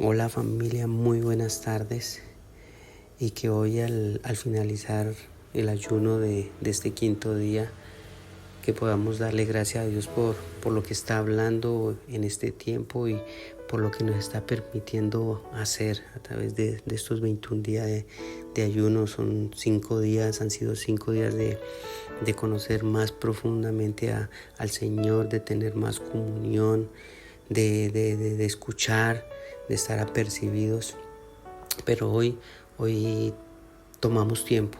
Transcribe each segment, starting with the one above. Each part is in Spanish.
Hola familia, muy buenas tardes y que hoy al finalizar el ayuno de este quinto día, que podamos darle gracias a Dios por lo que está hablando en este tiempo y por lo que nos está permitiendo hacer a través de estos 21 días de ayuno. Son 5 días, han sido 5 días de conocer más profundamente al Señor, de tener más comunión, de escuchar, de estar apercibidos. Pero hoy tomamos tiempo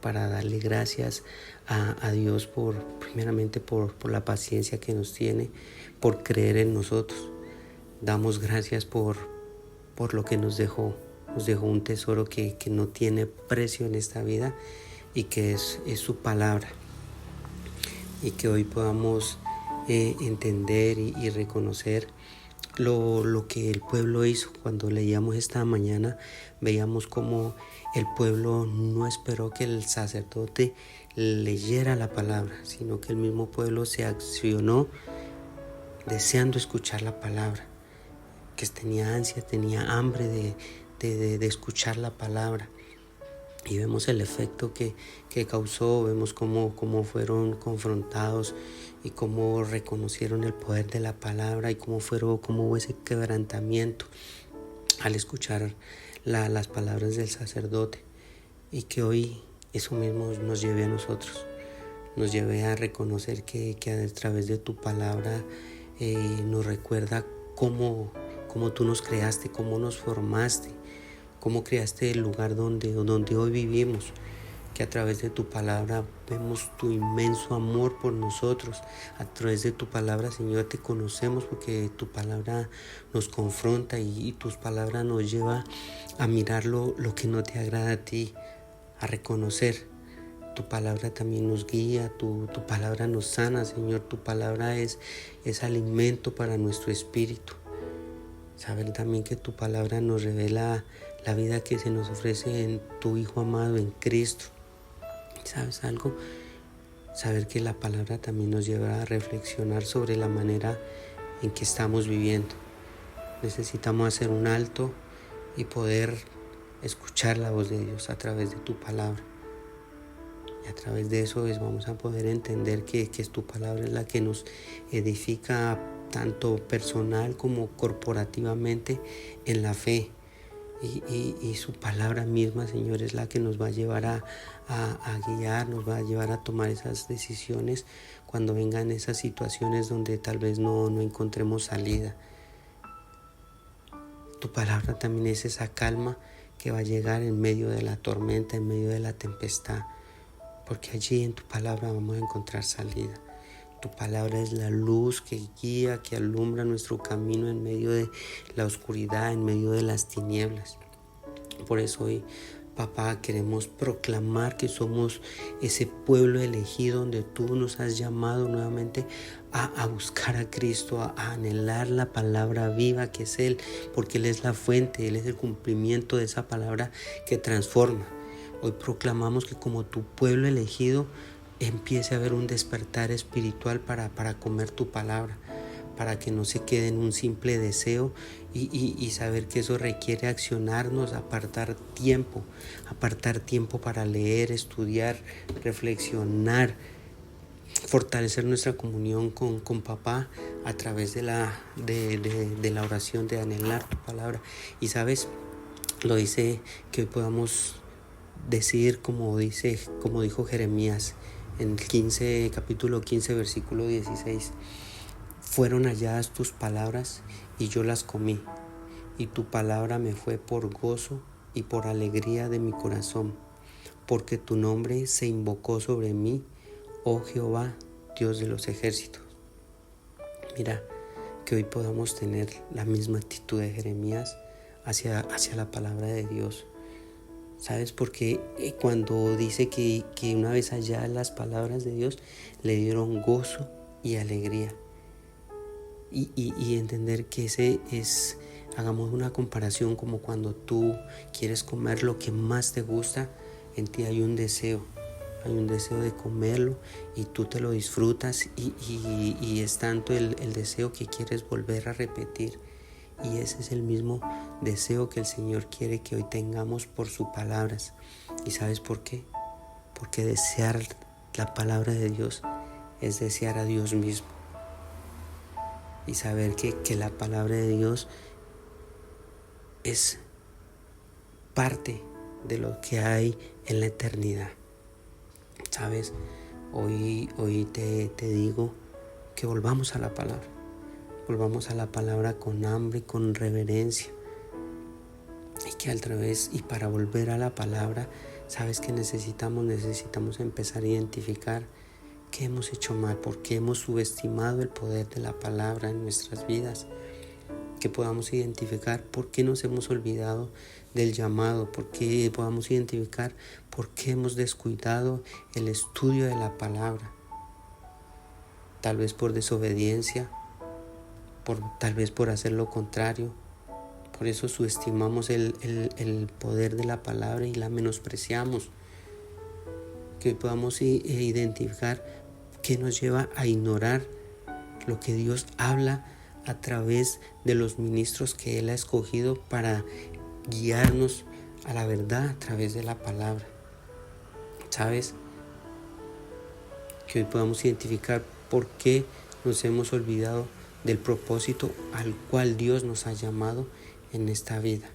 para darle gracias a Dios primeramente por la paciencia que nos tiene, por creer en nosotros. Damos gracias por lo que nos dejó. Nos dejó un tesoro que no tiene precio en esta vida y que es su palabra. Y que hoy podamos entender y reconocer lo que el pueblo hizo. Cuando leíamos esta mañana, veíamos cómo el pueblo no esperó que el sacerdote leyera la palabra, sino que el mismo pueblo se accionó deseando escuchar la palabra, que tenía ansia, tenía hambre de escuchar la palabra. Y vemos el efecto que causó, vemos cómo fueron confrontados y cómo reconocieron el poder de la palabra y cómo hubo ese quebrantamiento al escuchar las palabras del sacerdote. Y que hoy eso mismo nos lleve a nosotros, nos lleve a reconocer que a través de tu palabra nos recuerda cómo tú nos creaste, cómo nos formaste, cómo creaste el lugar donde hoy vivimos, que a través de tu palabra vemos tu inmenso amor por nosotros. A través de tu palabra, Señor, te conocemos porque tu palabra nos confronta y tus palabras nos lleva a mirar lo que no te agrada a ti, a reconocer. Tu palabra también nos guía, tu palabra nos sana, Señor. Tu palabra es alimento para nuestro espíritu. Saber también que tu palabra nos revela la vida que se nos ofrece en tu Hijo amado, en Cristo. ¿Sabes algo? Saber que la palabra también nos lleva a reflexionar sobre la manera en que estamos viviendo. Necesitamos hacer un alto y poder escuchar la voz de Dios a través de tu palabra. Y a través de eso vamos a poder entender que tu palabra es la que nos edifica tanto personal como corporativamente en la fe. Y su palabra misma, Señor, es la que nos va a llevar a guiar, nos va a llevar a tomar esas decisiones cuando vengan esas situaciones donde tal vez no encontremos salida. Tu palabra también es esa calma que va a llegar en medio de la tormenta, en medio de la tempestad, porque allí en tu palabra vamos a encontrar salida. Tu palabra es la luz que guía, que alumbra nuestro camino en medio de la oscuridad, en medio de las tinieblas. Por eso hoy, papá, queremos proclamar que somos ese pueblo elegido donde tú nos has llamado nuevamente a buscar a Cristo, a anhelar la palabra viva que es Él, porque Él es la fuente, Él es el cumplimiento de esa palabra que transforma. Hoy proclamamos que como tu pueblo elegido empiece a haber un despertar espiritual para comer tu palabra, para que no se quede en un simple deseo y saber que eso requiere accionarnos, apartar tiempo para leer, estudiar, reflexionar, fortalecer nuestra comunión con papá a través de la oración, de anhelar tu palabra. Y sabes, lo dice que hoy podamos decir como dijo Jeremías en el capítulo 15, versículo 16. Fueron halladas tus palabras y yo las comí, y tu palabra me fue por gozo y por alegría de mi corazón, porque tu nombre se invocó sobre mí, oh Jehová, Dios de los ejércitos. Mira, que hoy podamos tener la misma actitud de Jeremías hacia la palabra de Dios. ¿Sabes? Porque cuando dice que una vez allá las palabras de Dios le dieron gozo y alegría. Y entender que hagamos una comparación como cuando tú quieres comer lo que más te gusta, en ti hay un deseo de comerlo y tú te lo disfrutas y es tanto el deseo que quieres volver a repetir. Y ese es el mismo deseo que el Señor quiere que hoy tengamos por sus palabras. ¿Y sabes por qué? Porque desear la palabra de Dios es desear a Dios mismo. Y saber que la palabra de Dios es parte de lo que hay en la eternidad. ¿Sabes? Hoy te digo que volvamos a la palabra. Volvamos a la palabra con hambre y con reverencia. Y que al través, y para volver a la palabra, ¿sabes qué necesitamos? Necesitamos empezar a identificar qué hemos hecho mal, por qué hemos subestimado el poder de la palabra en nuestras vidas. Que podamos identificar por qué nos hemos olvidado del llamado, por qué podamos identificar por qué hemos descuidado el estudio de la palabra. Tal vez por desobediencia, tal vez por hacer lo contrario. Por eso subestimamos el poder de la palabra y la menospreciamos. Que podamos identificar qué nos lleva a ignorar lo que Dios habla a través de los ministros que Él ha escogido para guiarnos a la verdad a través de la palabra. ¿Sabes? Que hoy podamos identificar por qué nos hemos olvidado del propósito al cual Dios nos ha llamado en esta vida.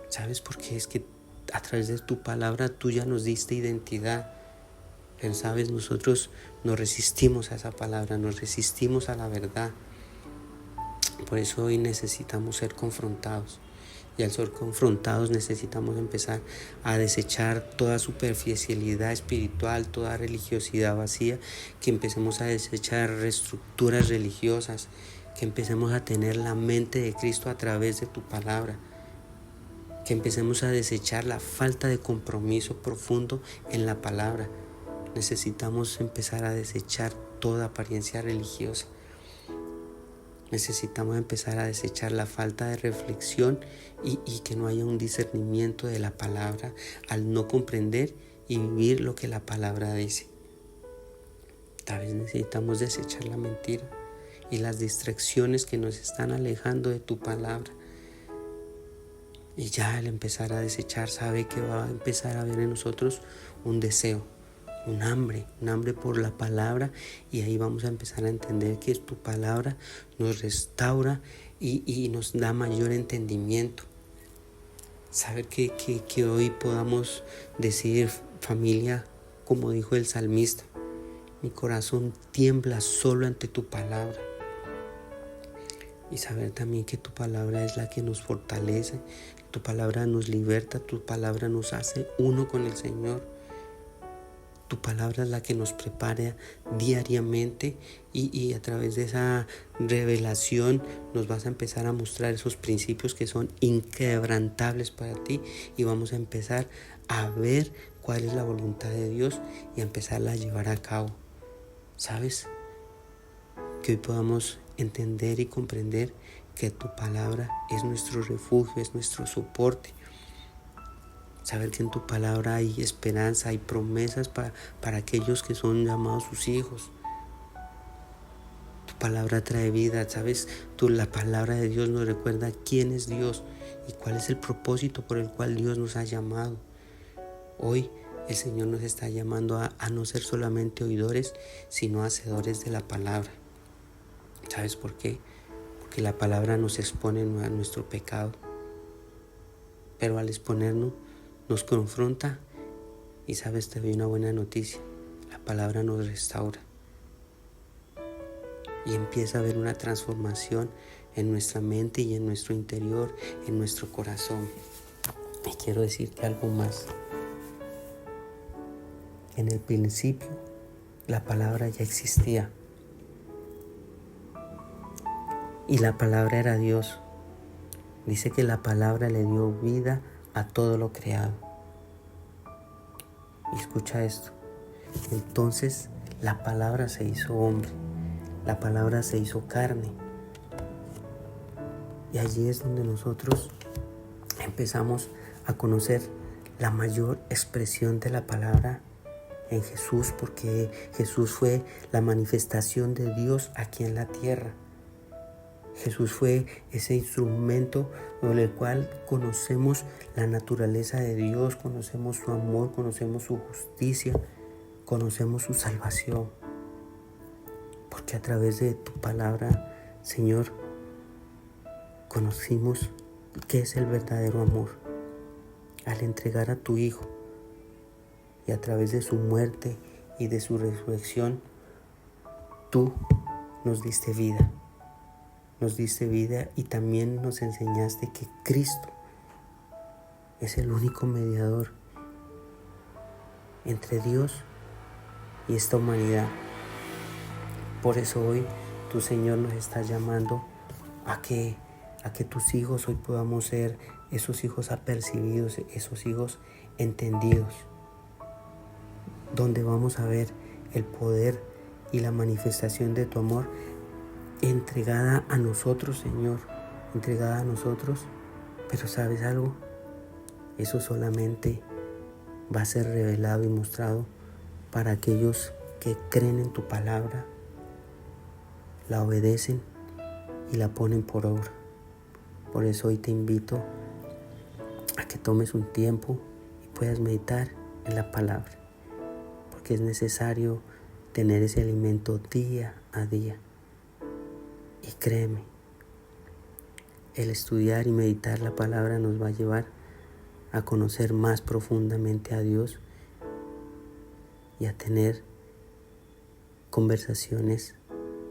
¿Sabes? Porque es que a través de tu palabra tú ya nos diste identidad. Pero sabes, nosotros nos resistimos a esa palabra, nos resistimos a la verdad. Por eso hoy necesitamos ser confrontados. Y al ser confrontados necesitamos empezar a desechar toda superficialidad espiritual, toda religiosidad vacía, que empecemos a desechar estructuras religiosas, que empecemos a tener la mente de Cristo a través de tu palabra, que empecemos a desechar la falta de compromiso profundo en la palabra. Necesitamos empezar a desechar toda apariencia religiosa. Necesitamos empezar a desechar la falta de reflexión y que no haya un discernimiento de la palabra al no comprender y vivir lo que la palabra dice. Tal vez necesitamos desechar la mentira y las distracciones que nos están alejando de tu palabra. Y ya al empezar a desechar, sabe que va a empezar a haber en nosotros un deseo, un hambre por la palabra, y ahí vamos a empezar a entender que tu palabra nos restaura y nos da mayor entendimiento. Saber que hoy podamos decir, familia, como dijo el salmista, mi corazón tiembla solo ante tu palabra. Y saber también que tu palabra es la que nos fortalece, tu palabra nos liberta, tu palabra nos hace uno con el Señor. Tu palabra es la que nos prepara diariamente y a través de esa revelación nos vas a empezar a mostrar esos principios que son inquebrantables para ti, y vamos a empezar a ver cuál es la voluntad de Dios y a empezarla a llevar a cabo. ¿Sabes? Que hoy podamos entender y comprender que tu palabra es nuestro refugio, es nuestro soporte. Saber que en tu palabra hay esperanza, hay promesas para aquellos que son llamados sus hijos. Tu palabra trae vida, ¿sabes? La palabra de Dios nos recuerda quién es Dios y cuál es el propósito por el cual Dios nos ha llamado. Hoy el Señor nos está llamando a no ser solamente oidores, sino hacedores de la palabra. ¿Sabes por qué? Porque la palabra nos expone a nuestro pecado. Pero al exponernos, nos confronta y sabes, te doy una buena noticia. La palabra nos restaura y empieza a haber una transformación en nuestra mente y en nuestro interior, en nuestro corazón. Y quiero decirte algo más. En el principio la palabra ya existía y la palabra era Dios. Dice que la palabra le dio vida a todo lo creado. Y escucha esto. Entonces la palabra se hizo hombre, la palabra se hizo carne. Y allí es donde nosotros empezamos a conocer la mayor expresión de la palabra en Jesús, porque Jesús fue la manifestación de Dios aquí en la tierra. Jesús fue ese instrumento con el cual conocemos la naturaleza de Dios, conocemos su amor, conocemos su justicia, conocemos su salvación. Porque a través de tu palabra, Señor, conocimos qué es el verdadero amor. Al entregar a tu Hijo y a través de su muerte y de su resurrección, tú nos diste vida. Nos diste vida y también nos enseñaste que Cristo es el único mediador entre Dios y esta humanidad. Por eso hoy tu Señor nos está llamando a que tus hijos hoy podamos ser esos hijos apercibidos, esos hijos entendidos, donde vamos a ver el poder y la manifestación de tu amor entregada a nosotros, Señor, entregada a nosotros. Pero ¿sabes algo? Eso solamente va a ser revelado y mostrado para aquellos que creen en tu palabra, la obedecen y la ponen por obra. Por eso hoy te invito a que tomes un tiempo y puedas meditar en la palabra, porque es necesario tener ese alimento día a día. Y créeme, el estudiar y meditar la palabra nos va a llevar a conocer más profundamente a Dios y a tener conversaciones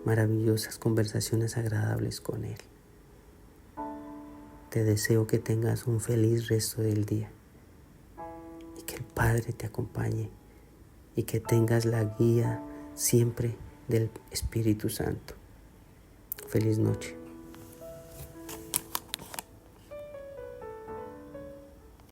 maravillosas, conversaciones agradables con Él. Te deseo que tengas un feliz resto del día y que el Padre te acompañe y que tengas la guía siempre del Espíritu Santo. Feliz noche.